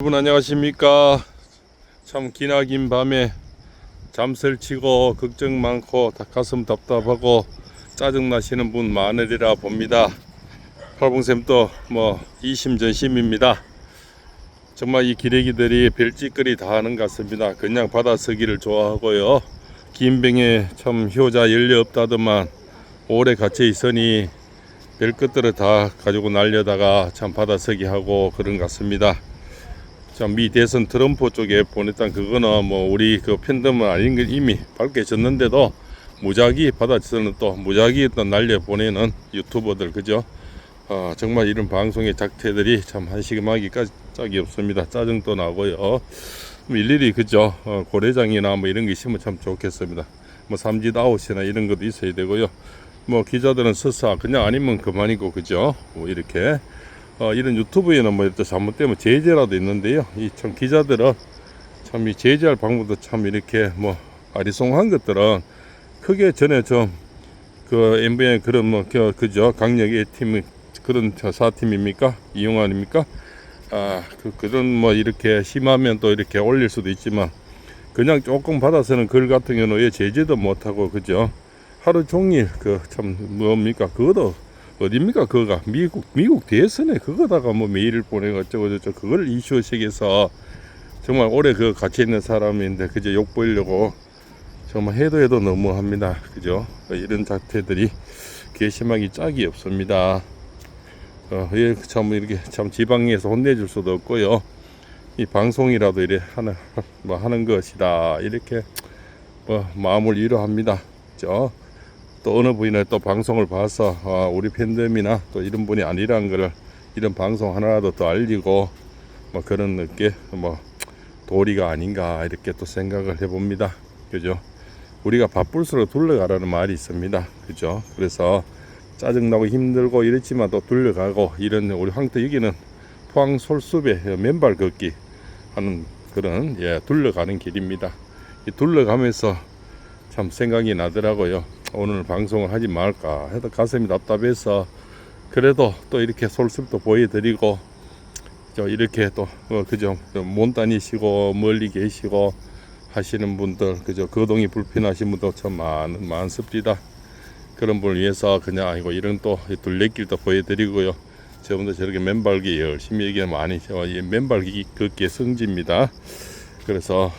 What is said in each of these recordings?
여러분 안녕하십니까. 참 기나긴 밤에 잠설치고 걱정 많고 가슴 답답하고 짜증나시는 분 많으리라 봅니다. 팔봉샘도 이심전심입니다. 정말 이 기레기들이 별짓거리 다 하는 것 같습니다. 그냥 받아서기를 좋아하고요. 긴병에 참 효자 연려 없다더만 오래 갇혀 있으니 별 것들을 다 가지고 날려다가 참 받아서기 하고 그런 것 같습니다. 참 미 대선 트럼프 쪽에 보냈던 그거는 우리 그 팬덤은 아닌 걸 이미 밝혀졌는데도 무작위 받아서는 또 무작위 또 날려 보내는 유튜버들 그죠? 정말 이런 방송의 작태들이 참 한시금하기 짝이 없습니다. 짜증도 나고요. 일일이 그죠? 고래장이나 이런 게 있으면 참 좋겠습니다. 삼짓 아웃이나 이런 것도 있어야 되고요. 기자들은 서사 그냥 아니면 그만이고 그죠? 이렇게 이런 유튜브에는 또 잘못되면 제재라도 있는데요. 이 참 기자들은 참 이 제재할 방법도 참 이렇게 아리송한 것들은 크게 전에 좀 그 MBN 그런 그죠 강력 A팀 그런 사팀입니까 이용환입니까 그런 이렇게 심하면 또 이렇게 올릴 수도 있지만 그냥 조금 받아서는 글 같은 경우는 왜 제재도 못하고 그죠 하루 종일 그 참 뭡니까 그것도 어딥니까 그거가 미국 대선에 그거다가 메일을 보내고 어쩌고저쩌고 그걸 이슈식에서 정말 오래 그 같이 있는 사람인데 그저 욕 보이려고 정말 해도 너무합니다 그죠 이런 작태들이 괘씸하기 짝이 없습니다. 참 이렇게 참 지방에서 혼내줄 수도 없고요. 이 방송이라도 이래 하는 것이다 이렇게 마음을 위로합니다 그죠. 또 어느 분이나 또 방송을 봐서 우리 팬덤이나 또 이런 분이 아니라는 거를 이런 방송 하나라도 더 알리고 그런 게 도리가 아닌가 이렇게 또 생각을 해봅니다 그죠. 우리가 바쁠수록 둘러가라는 말이 있습니다 그죠. 그래서 짜증나고 힘들고 이랬지만 또 둘러가고 이런 우리 황토 여기는 포항 솔숲에 맨발 걷기 하는 그런 둘러가는 길입니다. 이 둘러가면서 참 생각이 나더라고요. 오늘 방송을 하지 말까 해도 가슴이 답답해서 그래도 또 이렇게 솔숲도 보여드리고 이렇게 또 그죠 못 다니시고 멀리 계시고 하시는 분들 그죠 거동이 불편하신 분도 참 많습니다. 그런 분을 위해서 그냥 아이고 이런 또 둘레길도 보여드리고요. 저분도 저렇게 맨발기 열심히 얘기 많이 맨발기 걷기의 성지입니다. 그래서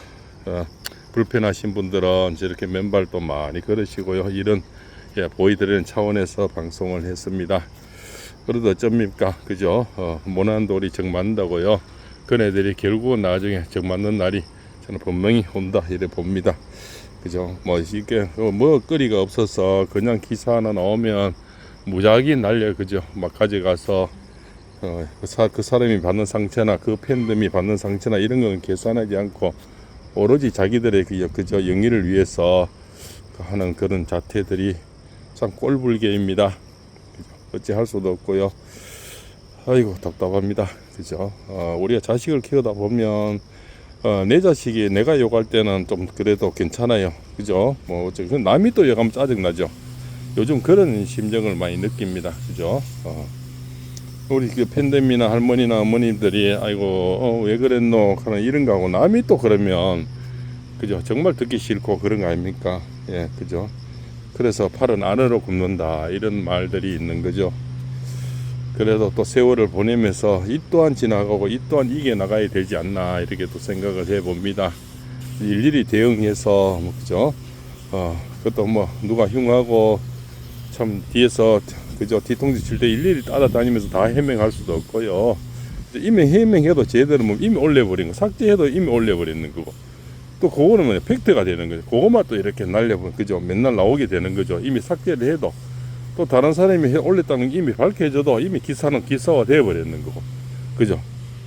불편하신 분들은 저렇게 맨발도 많이 걸으시고요. 이런 보여드리는 차원에서 방송을 했습니다. 그래도 어쩝니까 그죠 모난 돌이 정 맞는다고요. 그네들이 결국은 나중에 정 맞는 날이 저는 분명히 온다 이래 봅니다 그죠. 이게 거리가 없어서 그냥 기사 하나 나오면 무작위 날려 그죠 가져가서 그 사람이 받는 상처나 그 팬덤이 받는 상처나 이런 건 계산하지 않고 오로지 자기들의 그저 영예를 위해서 하는 그런 자태들이 참 꼴불견입니다. 어찌 할 수도 없고요. 아이고 답답합니다. 그죠? 우리가 자식을 키우다 보면 내 자식이 내가 욕할 때는 좀 그래도 괜찮아요. 그죠? 남이 또 욕하면 짜증나죠. 요즘 그런 심정을 많이 느낍니다. 그죠? 우리 그 팬덤이나 할머니나 어머님들이 아이고 왜 그랬노 하는 이런 거 하고 남이 또 그러면 그죠 정말 듣기 싫고 그런 거 아닙니까 그죠. 그래서 팔은 안으로 굽는다 이런 말들이 있는 거죠. 그래도 또 세월을 보내면서 이 또한 지나가고 이 또한 이겨나가야 되지 않나 이렇게 또 생각을 해봅니다. 일일이 대응해서 그죠 그것도 누가 흉하고 참 뒤에서 그죠 뒤통수 칠 때 일일이 따라다니면서 다 해명할 수도 없고요. 이미 해명해도 제대로 이미 올려버린 거 삭제해도 이미 올려버리는 거고 또 그거는 팩트가 되는 거죠. 그것만 또 이렇게 날려버린 그죠 맨날 나오게 되는 거죠. 이미 삭제를 해도 또 다른 사람이 올렸다는 게 이미 밝혀져도 이미 기사는 기사화 되어버리는 거고 그죠.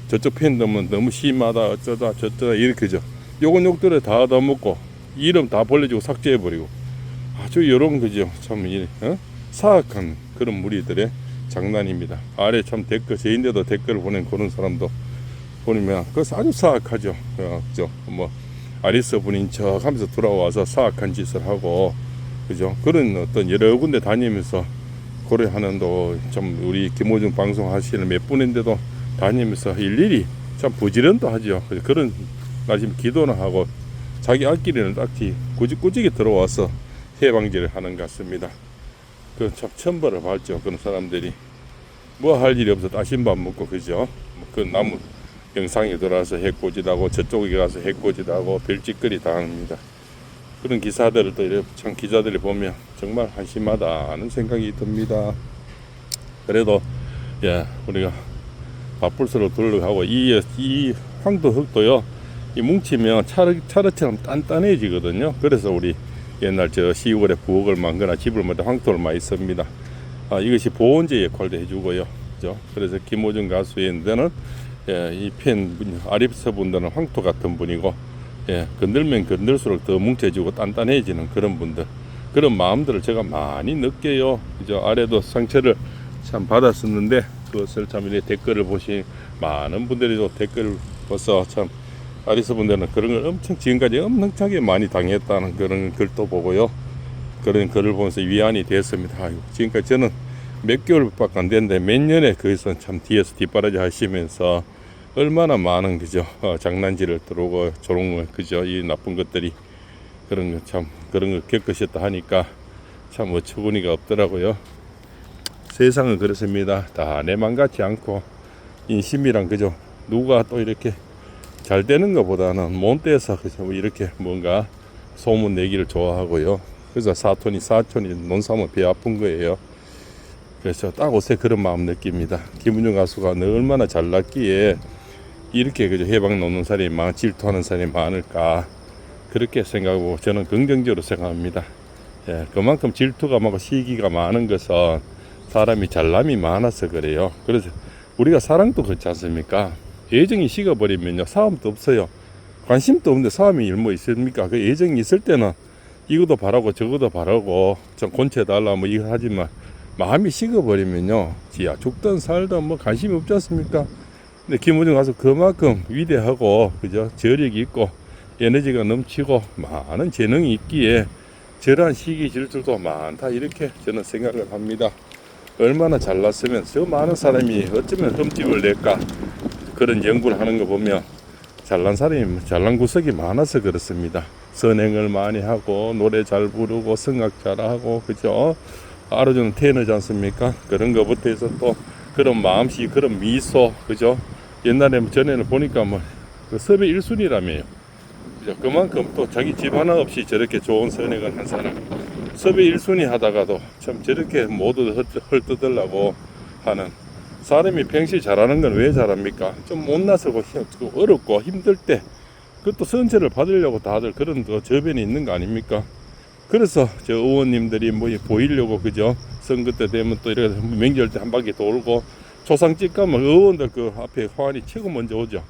저쪽 팬덤은 너무 심하다 어쩌다 저쩌다 이렇게죠. 욕은 욕들을 다 얻어먹고 이름 다 벌려주고 삭제해버리고 아주 요런 거죠. 참 사악한 그런 무리들의 장난입니다. 아래 참 댓글 제인데도 댓글을 보낸 그런 사람도 보면 그것은 아주 사악하죠. 그죠 아리스 분인 척 하면서 돌아와서 사악한 짓을 하고 그죠 그런 어떤 여러 군데 다니면서 고려하는 또 참 우리 김호중 방송 하시는 몇 분인데도 다니면서 일일이 참 부지런도 하죠. 그런 말씀 기도는 하고 자기 앞길에는 딱히 꾸직꾸직이 들어와서 해방제를 하는 것 같습니다. 그 참 천벌을 받죠. 그런 사람들이 뭐 할 일이 없어 따신밥 먹고 그죠. 그 나무 영상에 들어와서 해코지하고 저쪽에 가서 해코지하고 별짓거리 당합니다. 그런 기사들을 또 이렇게 참 기자들이 보면 정말 한심하다 하는 생각이 듭니다. 그래도 예 우리가 밥풀스로 둘러가고 이 황토흙도요 이 뭉치면 차르처럼 단단해지거든요. 그래서 우리 옛날 저 시골에 부엌을 만거나 집을 만들 황토를 많이 씁니다. 이것이 보온제 역할도 해주고요. 그죠? 그래서 김호중 가수의 데는 예, 이펜 아립서 분들은 황토 같은 분이고 예, 건들면 건들수록 더 뭉쳐지고 단단해지는 그런 분들 그런 마음들을 제가 많이 느껴요. 그죠? 아래도 상처를 참 받았었는데 그것을 참 이렇게 댓글을 보신 많은 분들이 또 댓글을 봐서 참 아리스 분들은 그런 걸 엄청 지금까지 엄청나게 많이 당했다는 그런 글도 보고요. 그런 글을 보면서 위안이 됐습니다. 아이고, 지금까지 저는 몇 개월밖에 안 됐는데 몇 년에 거기서 참 뒤에서 뒷바라지 하시면서 얼마나 많은 그죠 장난질을 들어오고 저런 거 그죠 이 나쁜 것들이 그런 거 참 그런 걸 겪으셨다 하니까 참 어처구니가 없더라고요. 세상은 그렇습니다. 다 내 맘 같지 않고 인심이란 그죠 누가 또 이렇게 잘 되는 것보다는 못 돼서 그죠 이렇게 뭔가 소문 내기를 좋아하고요. 그래서 사촌이 논삼은 배 아픈 거예요. 그래서 딱 옷에 그런 마음 느낍니다. 김은중 가수가 얼마나 잘났기에 이렇게 그저 해방 놓는 사람이 많 질투하는 사람이 많을까 그렇게 생각하고 저는 긍정적으로 생각합니다. 예, 그만큼 질투가 많고 시기가 많은 것은 사람이 잘남이 많아서 그래요. 그래서 우리가 사랑도 그렇지 않습니까? 애정이 식어버리면요 싸움도 없어요. 관심도 없는데 싸움이 일뭐 있습니까? 그 애정이 있을 때는 이것도 바라고 저것도 바라고 좀 곤채달라 뭐 이거 하지만 마음이 식어버리면요 지야 죽든 살든 뭐 관심이 없지 않습니까? 근데 김우중 가서 그만큼 위대하고 그죠 저력이 있고 에너지가 넘치고 많은 재능이 있기에 저러한 시기 질투도 많다 이렇게 저는 생각을 합니다. 얼마나 잘났으면 저 많은 사람이 어쩌면 흠집을 낼까 그런 연구를 하는 거 보면 잘난 사람이 잘난 구석이 많아서 그렇습니다. 선행을 많이 하고 노래 잘 부르고 성악 잘하고 그죠 알아주는 테너지 않습니까? 그런 것부터 해서 또 그런 마음씨 그런 미소 그죠 옛날에 전에는 보니까 뭐그 섭외 1순위라며요. 그죠? 그만큼 또 자기 집 하나 없이 저렇게 좋은 선행을 한 사람 섭외 1순위 하다가도 참 저렇게 모두 헐뜯으려고 하는 사람이 평시 잘하는 건 왜 잘합니까? 좀 못나서 어렵고 힘들 때 그것도 선처를 받으려고 다들 그런 저변이 있는 거 아닙니까? 그래서 저 의원님들이 뭐 보이려고 그죠? 선거 때 되면 또 이렇게 명절 때 한 바퀴 돌고 초상 찍가면 의원들 그 앞에 화환이 최고 먼저 오죠.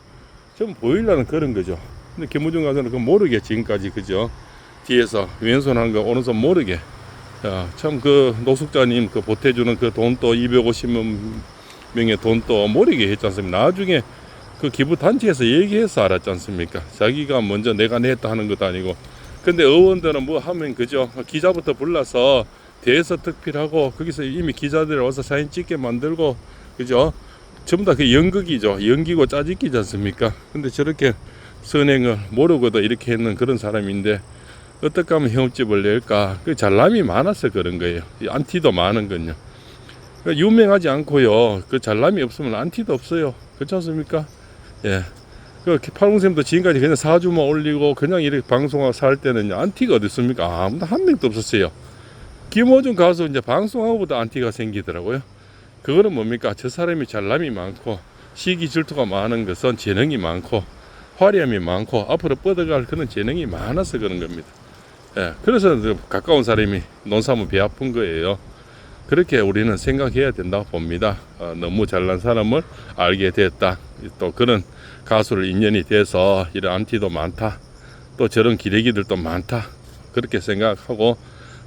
좀 보이려는 그런 거죠. 근데 김우중 가서는 그거 모르게 지금까지 그죠? 뒤에서 왼손한 거 오른손 모르게 참 그 노숙자님 그 보태주는 그 돈도 250만 명의 돈도 모르게 했지 않습니까? 나중에 그 기부 단체에서 얘기해서 알았지 않습니까? 자기가 먼저 내가 냈다 하는 것도 아니고 근데 의원들은 뭐 하면 그죠 기자부터 불러서 대서특필하고 거기서 이미 기자들 와서 사진 찍게 만들고 그죠 전부 다 그 연극이죠. 연기고 짜집기지 않습니까? 근데 저렇게 선행을 모르고도 이렇게 했는 그런 사람인데 어떻게 하면 형집을 낼까? 그 잘남이 많아서 그런 거예요. 안티도 많은 건요. 유명하지 않고요. 그 잘남이 없으면 안티도 없어요. 그렇지 않습니까? 예. 그 팔공쌤도 지금까지 그냥 사주만 올리고 그냥 이렇게 방송하고 살 때는 안티가 어디 있습니까? 아무도 한 명도 없었어요. 김호중 가서 이제 방송하고부터 안티가 생기더라고요. 그거는 뭡니까? 저 사람이 잘남이 많고 시기 질투가 많은 것은 재능이 많고 화려함이 많고 앞으로 뻗어갈 그런 재능이 많아서 그런 겁니다. 예, 그래서 가까운 사람이 논삼은 배 아픈 거예요. 그렇게 우리는 생각해야 된다고 봅니다. 너무 잘난 사람을 알게 됐다. 또 그런 가수를 인연이 돼서 이런 안티도 많다. 또 저런 기레기들도 많다. 그렇게 생각하고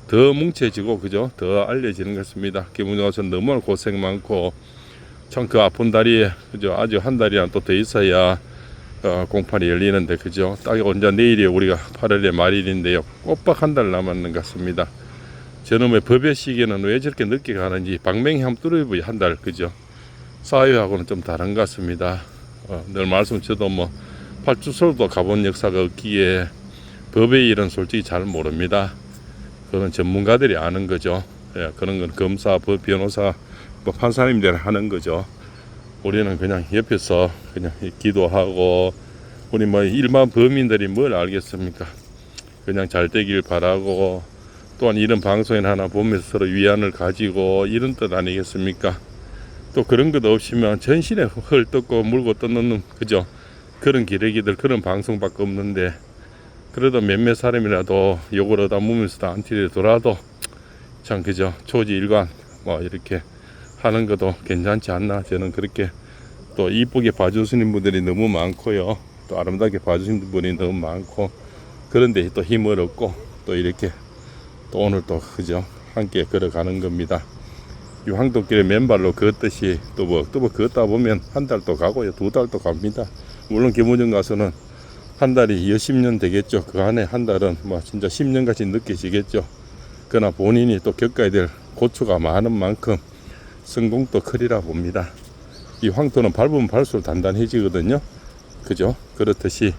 더 뭉쳐지고 그죠? 더 알려지는 것입니다. 김은중 가수는 너무 고생 많고 참 그 아픈 다리에 그죠? 아주 한 달이나 또 더 있어야 공판이 열리는데 그죠? 딱 언제 내일이 우리가 8월에 말일인데요. 꼬박 한 달 남았는 것 같습니다. 저놈의 법의 시기는 왜 저렇게 늦게 가는지 방맹이 한번 뚫어보이 한 달 그죠? 사회하고는 좀 다른 것 같습니다. 늘 말씀 저도 뭐 파출소도 가본 역사가 없기에 법의 일은 솔직히 잘 모릅니다. 그건 전문가들이 아는 거죠. 예, 그런 건 검사, 법, 변호사, 뭐 판사님들이 하는 거죠. 우리는 그냥 옆에서 그냥 기도하고, 우리 뭐 일반 범인들이 뭘 알겠습니까? 그냥 잘 되길 바라고, 또한 이런 방송을 하나 보면서 서로 위안을 가지고 이런 뜻 아니겠습니까? 또 그런 것 없이면 전신에 헐 뜯고 물고 뜯는, 그죠? 그런 기레기들, 그런 방송밖에 없는데, 그래도 몇몇 사람이라도 욕을 얻어 무면서도 안티더라도 참, 그죠? 초지일관 뭐 이렇게 하는 것도 괜찮지 않나, 저는 그렇게. 또 이쁘게 봐주시는 분들이 너무 많고요, 또 아름답게 봐주시는 분이 너무 많고, 그런데 또 힘을 얻고 또 이렇게 또 오늘 또, 그죠? 함께 걸어가는 겁니다. 이 황토길에 맨발로 걷듯이 또 뭐 걷다 보면 한 달도 가고요, 2달도 갑니다. 물론 김우정 가수는 한 달이 10년 되겠죠. 그 안에 한 달은 뭐 진짜 10년같이 느껴지겠죠. 그러나 본인이 또 겪어야 될 고초가 많은 만큼 성공도 크리라 봅니다. 이 황토는 밟으면 밟을수록 단단해지거든요. 그죠? 그렇듯이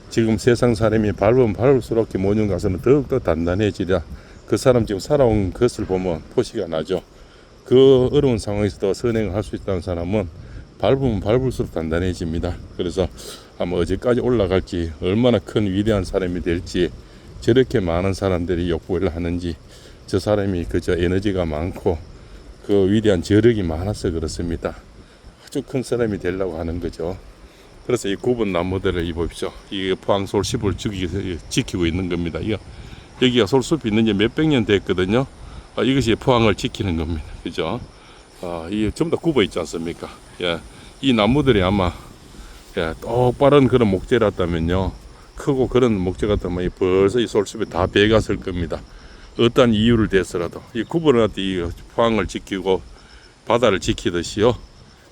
지금 세상 사람이 밟으면 밟을수록 김우정 가수는 더욱더 단단해지랴. 그 사람 지금 살아온 것을 보면 표시가 나죠. 그 어려운 상황에서도 선행을 할 수 있다는 사람은 밟으면 밟을수록 단단해집니다. 그래서 아마 어디까지 올라갈지, 얼마나 큰 위대한 사람이 될지, 저렇게 많은 사람들이 욕보를 하는지, 저 사람이 그저 에너지가 많고 그 위대한 저력이 많아서 그렇습니다. 아주 큰 사람이 되려고 하는 거죠. 그래서 이 굽은 나무들을 보십시오. 이게 포항 솔숲을 지키고 있는 겁니다. 여기가 솔숲이 있는 지 몇백 년 됐거든요. 이것이 포항을 지키는 겁니다. 그죠? 이게 전부 다 굽어 있지 않습니까? 예, 이 나무들이 아마, 예, 똑바른 그런 목재랐다면요, 크고 그런 목재 같다면 벌써 이 솔숲에 다 배갔을 겁니다. 어떤 이유를 대해서라도 이 구분한테 이 포항을 지키고 바다를 지키듯이요,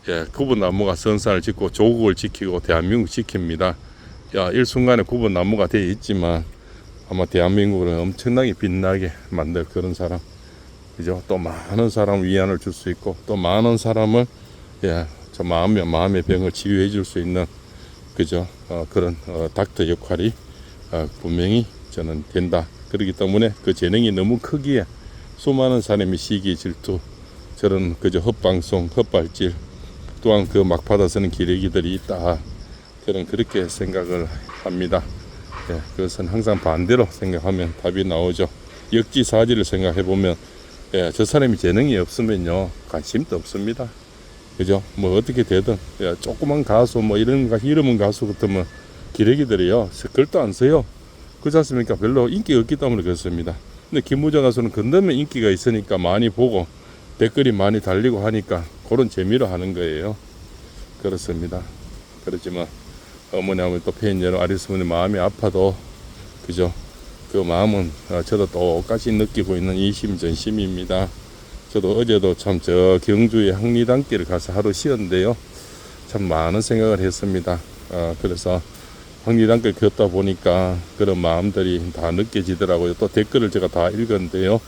예, 구분 나무가 선산을 짓고 조국을 지키고 대한민국 지킵니다. 야, 일순간에 구분 나무가 되어 있지만 아마 대한민국을 엄청나게 빛나게 만들 그런 사람, 그죠? 또 많은 사람 위안을 줄 수 있고, 또 많은 사람을, 예, 저 마음의 병을 치유해 줄 수 있는, 그죠? 그런 닥터 역할이 분명히 저는 된다. 그렇기 때문에 그 재능이 너무 크기에 수많은 사람이 시기 질투, 저런, 그죠? 헛방송, 헛발질, 또한 그 막 받아서는 기레기들이 있다. 저는 그렇게 생각을 합니다. 예, 그것은 항상 반대로 생각하면 답이 나오죠. 역지사지를 생각해 보면, 예, 저 사람이 재능이 없으면요, 관심도 없습니다. 그죠? 뭐 어떻게 되든, 예, 조그만 가수 뭐 이름은 가수 같으면 기레기들이요 글도 안 써요. 그렇지 않습니까? 별로 인기가 없기 때문에 그렇습니다. 근데 김우정 가수는 근데면 인기가 있으니까 많이 보고 댓글이 많이 달리고 하니까 그런 재미로 하는 거예요. 그렇습니다. 그렇지만 어머니 또 팬 여러분 아리스분의 마음이 아파도, 그죠? 그 마음은 저도 똑같이 느끼고 있는 이심전심입니다. 저도 어제도 참 저 경주의 항리단길을 가서 하루 쉬었는데요, 참 많은 생각을 했습니다. 그래서 항리단길 걷다 보니까 그런 마음들이 다 느껴지더라고요. 또 댓글을 제가 다 읽었는데요,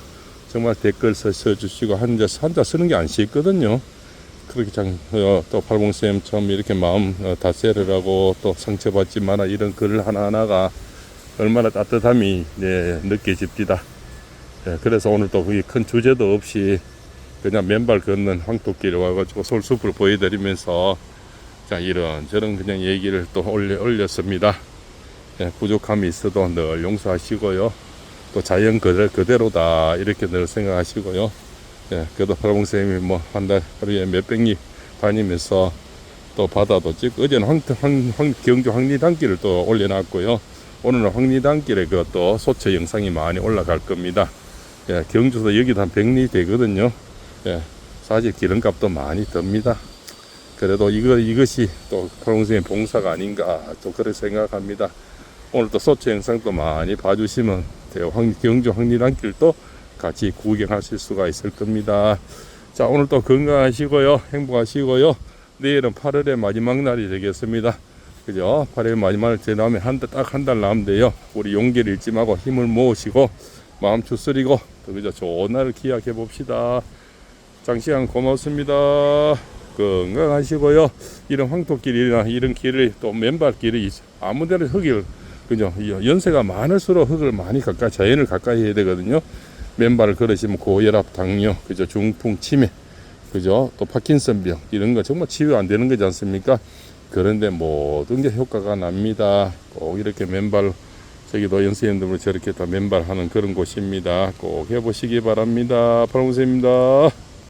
정말 댓글 써주시고 한자 쓰는 게 안 쉽거든요. 그렇게 또 팔봉쌤처럼 이렇게 마음 다스리라고, 또 상처받지 마라, 이런 글 하나하나가 얼마나 따뜻함이, 네, 느껴집니다. 네, 그래서 오늘 또 큰 주제도 없이 그냥 맨발 걷는 황토길에 와가지고 솔숲을 보여드리면서 이런저런 그냥 얘기를 또 올렸습니다. 네, 부족함이 있어도 늘 용서하시고요, 또 자연 그대로다 이렇게 늘 생각하시고요. 예, 그래도 팔봉쌤이 뭐 한 달 하루에 몇백 리 다니면서 또 바다도 찍고, 어제는 경주 황리단길을 또 올려놨고요, 오늘은 황리단길에 또 소체 영상이 많이 올라갈 겁니다. 예, 경주도 여기도 한 100리 되거든요. 예, 사실 기름값도 많이 듭니다. 그래도 이것이 또 팔봉쌤의 봉사가 아닌가, 또 그렇게 생각합니다. 오늘 또 소체 영상도 많이 봐주시면 경주 황리단길도 같이 구경하실 수가 있을 겁니다. 자, 오늘 또 건강하시고요, 행복하시고요. 내일은 8월의 마지막 날이 되겠습니다. 그죠? 8월 마지막 날 지나면 딱 한 달 남은데요, 우리 용기를 잃지 말고 힘을 모으시고 마음 추스리고, 그죠? 좋은 날을 기약해 봅시다. 장시간 고맙습니다. 건강하시고요. 이런 황토길이나 이런 길을 또 맨발길이 아무데나 흙을 그죠? 연세가 많을수록 흙을 많이 가까이 자연을 가까이 해야 되거든요. 맨발을 걸으시면 고혈압, 당뇨, 그죠? 중풍, 치매, 그죠? 또 파킨슨병 이런 거 정말 치유 안 되는 거지 않습니까? 그런데 모든 게 효과가 납니다. 꼭 이렇게 맨발 저기 노연수님들 저렇게 다 맨발하는 그런 곳입니다. 꼭 해보시기 바랍니다. 파랑새입니다.